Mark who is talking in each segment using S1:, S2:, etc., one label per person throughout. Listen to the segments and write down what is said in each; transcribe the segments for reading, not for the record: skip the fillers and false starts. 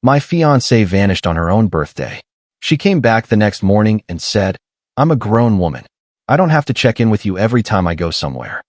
S1: My fiancée vanished on her own birthday. She came back the next morning and said, "I'm a grown woman. I don't have to check in with you every time I go somewhere."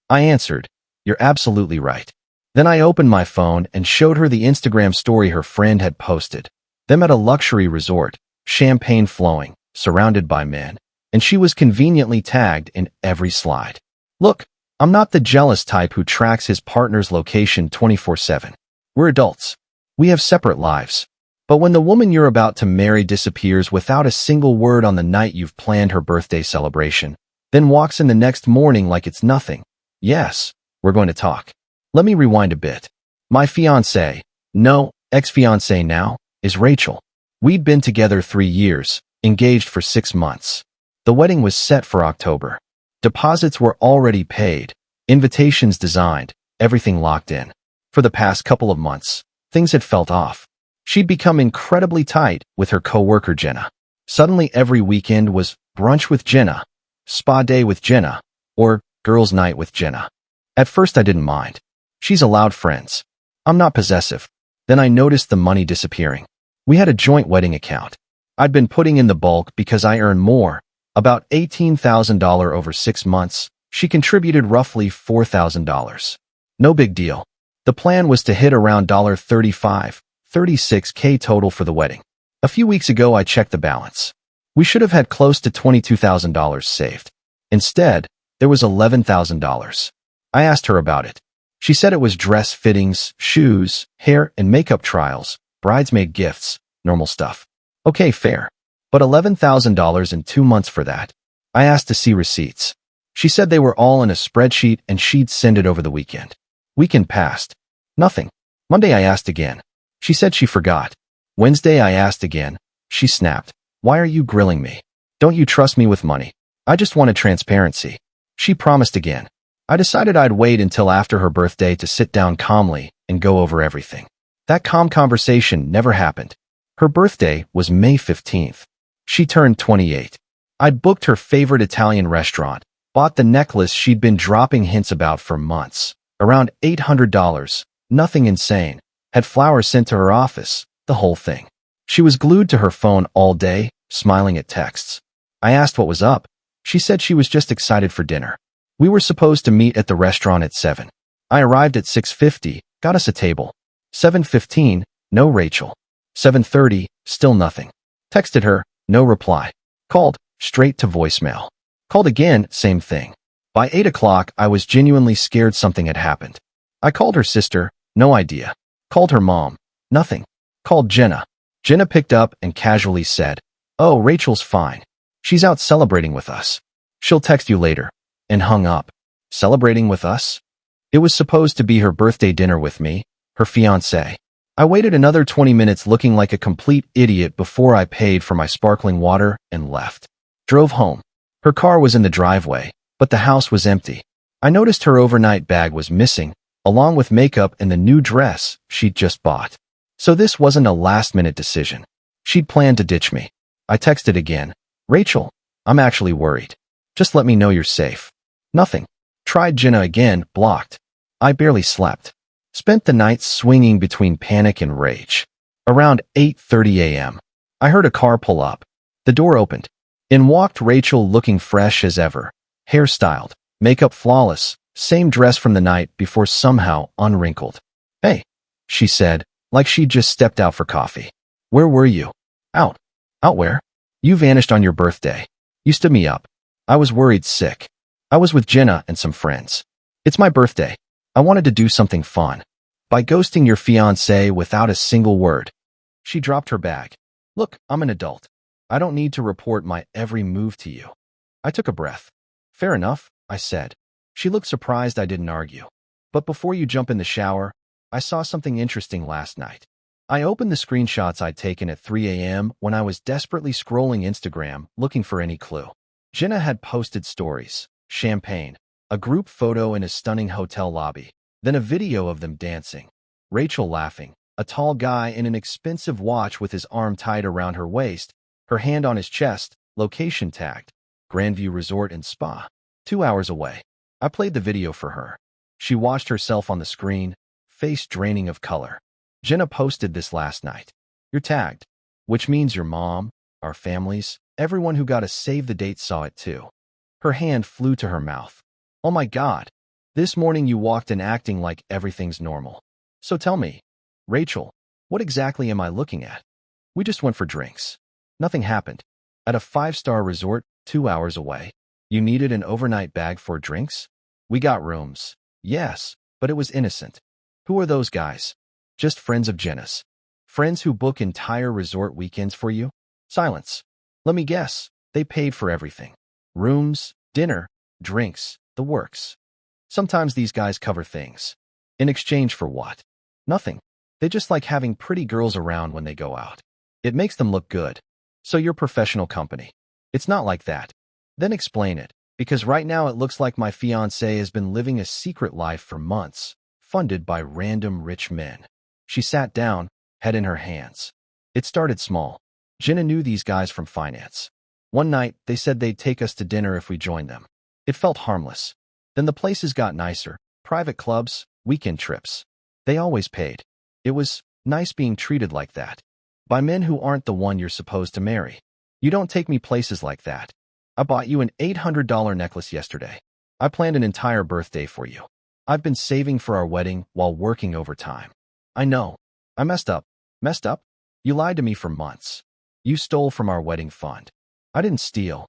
S1: I answered, "You're absolutely right." Then I opened my phone and showed her the Instagram story her friend had posted. Them at a luxury resort, champagne flowing, surrounded by men, and she was conveniently tagged in every slide. Look, I'm not the jealous type who tracks his partner's location 24/7. We're adults. We have separate lives. But when the woman you're about to marry disappears without a single word on the night you've planned her birthday celebration, then walks in the next morning like it's nothing, yes, we're going to talk. Let me rewind a bit. My fiancée, no, ex-fiancée now, is Rachel. We'd been together 3 years, engaged for 6 months. The wedding was set for October. Deposits were already paid, invitations designed, everything locked in. For the past couple of months, things had felt off. She'd become incredibly tight with her coworker Jenna. Suddenly every weekend was brunch with Jenna, spa day with Jenna, or girls' night with Jenna. At first I didn't mind. She's allowed friends. I'm not possessive. Then I noticed the money disappearing. We had a joint wedding account. I'd been putting in the bulk because I earn more, about $18,000 over 6 months. She contributed roughly $4,000. No big deal. The plan was to hit around $35, $36K total for the wedding. A few weeks ago, I checked the balance. We should have had close to $22,000 saved. Instead, there was $11,000. I asked her about it. She said it was dress fittings, shoes, hair and makeup trials, bridesmaid gifts, normal stuff. Okay, fair. But $11,000 in 2 months for that. I asked to see receipts. She said they were all in a spreadsheet and she'd send it over the weekend. Weekend passed. Nothing. Monday I asked again. She said she forgot. Wednesday I asked again. She snapped. "Why are you grilling me? Don't you trust me with money? I just wanted transparency." She promised again. I decided I'd wait until after her birthday to sit down calmly and go over everything. That calm conversation never happened. Her birthday was May 15th. She turned 28. I'd booked her favorite Italian restaurant, bought the necklace she'd been dropping hints about for months, around $800, nothing insane, had flowers sent to her office, the whole thing. She was glued to her phone all day, smiling at texts. I asked what was up. She said she was just excited for dinner. We were supposed to meet at the restaurant at 7. I arrived at 6:50, got us a table. 7:15, no Rachel. 7:30, still nothing. Texted her, no reply. Called, straight to voicemail. Called again, same thing. By 8 o'clock, I was genuinely scared something had happened. I called her sister, no idea. Called her mom, nothing. Called Jenna. Jenna picked up and casually said, "Oh, Rachel's fine. She's out celebrating with us. She'll text you later." And hung up. Celebrating with us? It was supposed to be her birthday dinner with me, her fiancé. I waited another 20 minutes looking like a complete idiot before I paid for my sparkling water and left. Drove home. Her car was in the driveway, but the house was empty. I noticed her overnight bag was missing, along with makeup and the new dress she'd just bought. So this wasn't a last-minute decision. She'd planned to ditch me. I texted again. "Rachel, I'm actually worried. Just let me know you're safe." Nothing. Tried Jenna again, blocked. I barely slept. Spent the night swinging between panic and rage. Around 8:30 a.m., I heard a car pull up. The door opened. In walked Rachel looking fresh as ever. Hairstyled, makeup flawless, same dress from the night before somehow unwrinkled. "Hey," she said, like she'd just stepped out for coffee. "Where were you?" "Out." "Out where?" "You vanished on your birthday. You stood me up. I was worried sick. I was with Jenna and some friends. It's my birthday. I wanted to do something fun. By ghosting your fiancé without a single word." She dropped her bag. "Look, I'm an adult. I don't need to report my every move to you." I took a breath. "Fair enough," I said. She looked surprised I didn't argue. "But before you jump in the shower, I saw something interesting last night." I opened the screenshots I'd taken at 3 a.m. when I was desperately scrolling Instagram looking for any clue. Jenna had posted stories, champagne, a group photo in a stunning hotel lobby, then a video of them dancing. Rachel laughing, a tall guy in an expensive watch with his arm tied around her waist, her hand on his chest, location tagged, Grandview Resort and Spa, 2 hours away. I played the video for her. She watched herself on the screen, face draining of color. Jenna posted this last night. You're tagged. Which means your mom, our families, everyone who got a save the date saw it too. Her hand flew to her mouth. Oh my God. This morning you walked in acting like everything's normal. So tell me, Rachel, what exactly am I looking at? We just went for drinks. Nothing happened. At a 5-star resort 2 hours away. You needed an overnight bag for drinks? We got rooms. Yes, but it was innocent. Who are those guys? Just friends of Jenna's. Friends who book entire resort weekends for you? Silence. Let me guess. They paid for everything. Rooms, dinner, drinks, the works. Sometimes these guys cover things. In exchange for what? Nothing. They just like having pretty girls around when they go out. It makes them look good. So you're professional company. It's not like that. Then explain it, because right now it looks like my fiancée has been living a secret life for months, funded by random rich men. She sat down, head in her hands. It started small. Jenna knew these guys from finance. One night, they said they'd take us to dinner if we joined them. It felt harmless. Then the places got nicer, private clubs, weekend trips. They always paid. It was nice being treated like that. By men who aren't the one you're supposed to marry. You don't take me places like that. I bought you an $800 necklace yesterday. I planned an entire birthday for you. I've been saving for our wedding while working overtime. I know. I messed up. Messed up? You lied to me for months. You stole from our wedding fund. I didn't steal.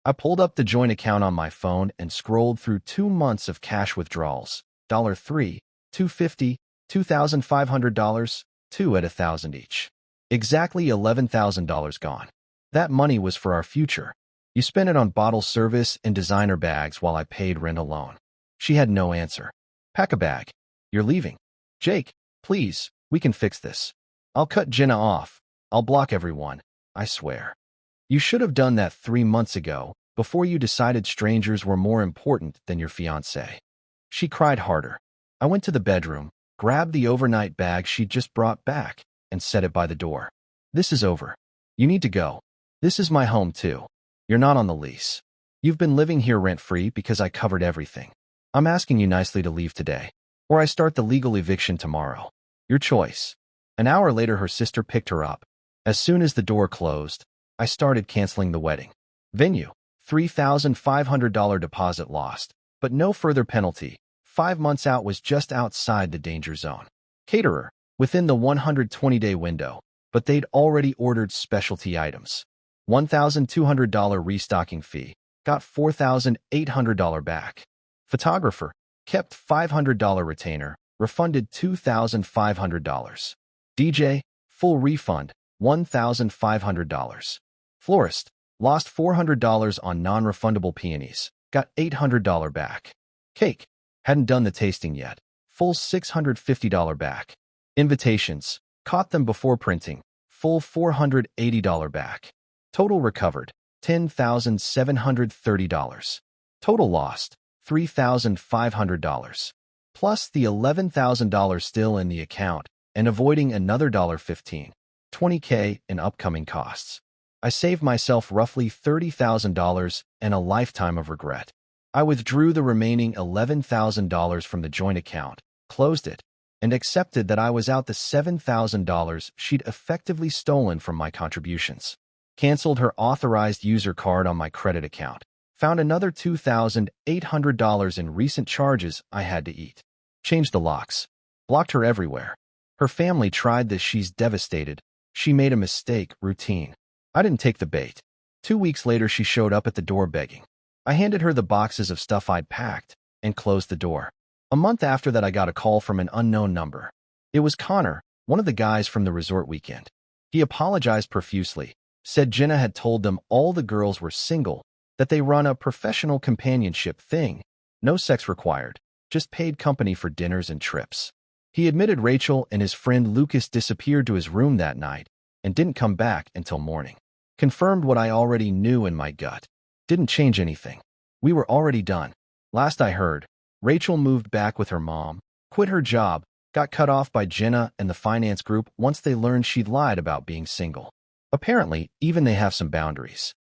S1: I pulled up the joint account on my phone and scrolled through 2 months of cash withdrawals. $3, $250, $2,500, 2 at $1,000 each. Exactly $11,000 gone. That money was for our future. You spent it on bottle service and designer bags while I paid rent alone. She had no answer. Pack a bag. You're leaving. Jake, please, we can fix this. I'll cut Jenna off. I'll block everyone. I swear. You should have done that 3 months ago, before you decided strangers were more important than your fiancé. She cried harder. I went to the bedroom, grabbed the overnight bag she'd just brought back, and set it by the door. This is over. You need to go. This is my home too. You're not on the lease. You've been living here rent-free because I covered everything. I'm asking you nicely to leave today, or I start the legal eviction tomorrow. Your choice. An hour later, her sister picked her up. As soon as the door closed, I started canceling the wedding. Venue, $3,500 deposit lost, but no further penalty. 5 months out was just outside the danger zone. Caterer, within the 120-day window, but they'd already ordered specialty items. $1,200 restocking fee, got $4,800 back. Photographer, kept $500 retainer, refunded $2,500. DJ, full refund, $1,500. Florist, lost $400 on non-refundable peonies, got $800 back. Cake, hadn't done the tasting yet, full $650 back. Invitations, caught them before printing, full $480 back. Total recovered, $10,730. Total lost, $3,500. Plus the $11,000 still in the account and avoiding another $15, $20K in upcoming costs. I saved myself roughly $30,000 and a lifetime of regret. I withdrew the remaining $11,000 from the joint account, closed it, and accepted that I was out the $7,000 she'd effectively stolen from my contributions. Canceled her authorized user card on my credit account. Found another $2,800 in recent charges I had to eat. Changed the locks. Blocked her everywhere. Her family tried this. She's devastated. She made a mistake. Routine. I didn't take the bait. 2 weeks later, she showed up at the door begging. I handed her the boxes of stuff I'd packed and closed the door. A month after that, I got a call from an unknown number. It was Connor, one of the guys from the resort weekend. He apologized profusely, said Jenna had told them all the girls were single, that they run a professional companionship thing, no sex required, just paid company for dinners and trips. He admitted Rachel and his friend Lucas disappeared to his room that night and didn't come back until morning. Confirmed what I already knew in my gut. Didn't change anything. We were already done. Last I heard, Rachel moved back with her mom, quit her job, got cut off by Jenna and the finance group once they learned she'd lied about being single. Apparently, even they have some boundaries.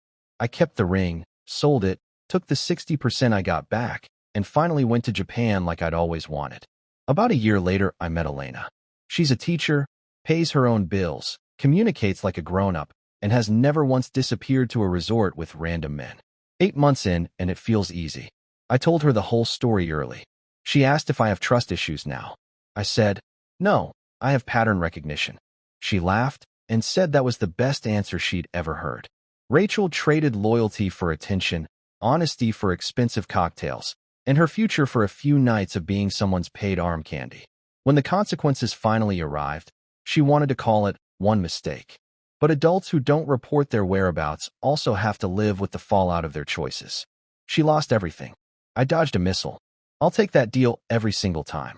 S1: I kept the ring, sold it, took the 60% I got back, and finally went to Japan like I'd always wanted. About a year later, I met Elena. She's a teacher, pays her own bills, communicates like a grown-up, and has never once disappeared to a resort with random men. 8 months in, and it feels easy. I told her the whole story early. She asked if I have trust issues now. I said, no, I have pattern recognition. She laughed and said that was the best answer she'd ever heard. Rachel traded loyalty for attention, honesty for expensive cocktails, and her future for a few nights of being someone's paid arm candy. When the consequences finally arrived, she wanted to call it one mistake. But adults who don't report their whereabouts also have to live with the fallout of their choices. She lost everything. I dodged a missile. I'll take that deal every single time.